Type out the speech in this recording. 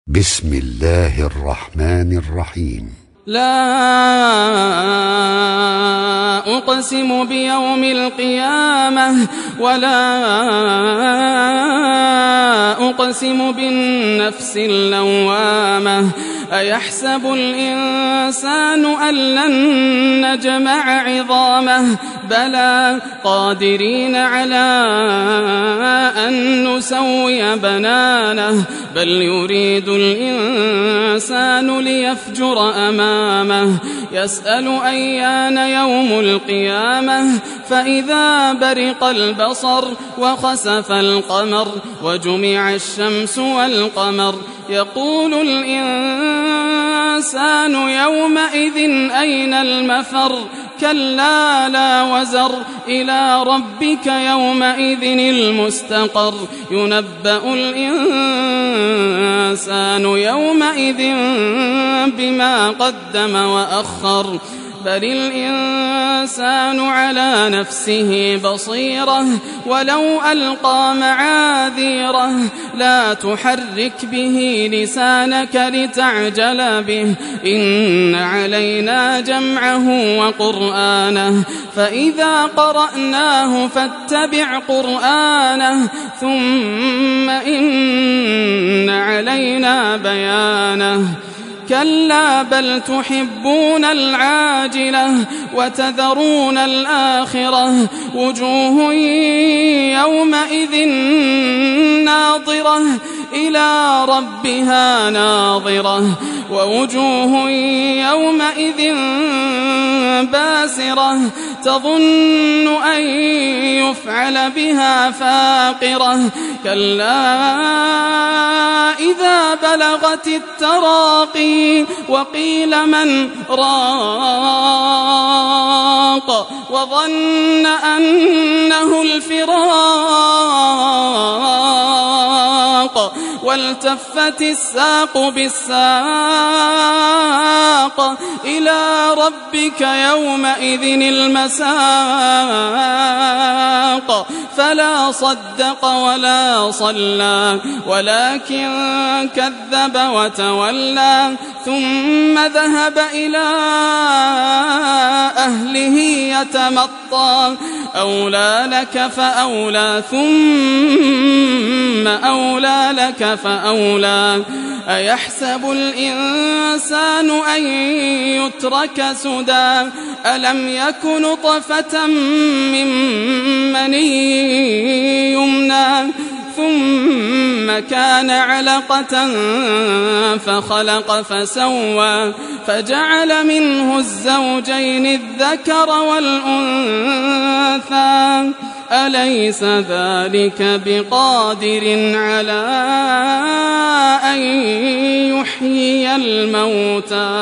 بسم الله الرحمن الرحيم. لا أقسم بيوم القيامة ولا أقسم بالنفس اللوامة. أيحسب الإنسان أن لن نجمع عظامه بلى قادرين على أن نسوي بنانه بل يريد الإنسان ليفجر أمامه يسأل أيان يوم القيامة فإذا برق البصر وخسف القمر وجمع الشمس والقمر يقول الإنسان يومئذ أين المفر كلا لا وزر إلى ربك يومئذ المستقر ينبأ الإنسان يومئذ بما قدم وأخر بل الإنسان على نفسه بصيرة ولو ألقى معاذيره لا تحرك به لسانك لتعجل به إن علينا جمعه وقرآنه فإذا قرأناه فاتبع قرآنه ثم إن علينا بيانه كلا بل تحبون العاجلة وتذرون الآخرة وجوه يومئذ ناظرة إلى ربها ناظرة ووجوه يومئذ باسرة تظن أن يفعل بها فاقرة كلا إذا بلغت التراقي وقيل من راق وظن أنه الفراق والتفت الساق بالساق إلى ربك يومئذ المساق فلا صدق ولا صلى ولكن كذب وتولى ثم ذهب إلى أهله يتمطى أولى لك فأولى ثم أولى لك فأولى أيحسب الإنسان أن يترك سدى ألم يك نطفة من مني يمنى ثم كان علقة فخلق فسوى فجعل منه الزوجين الذكر والأنثى أليس ذلك بقادر على أن يحيي الموتى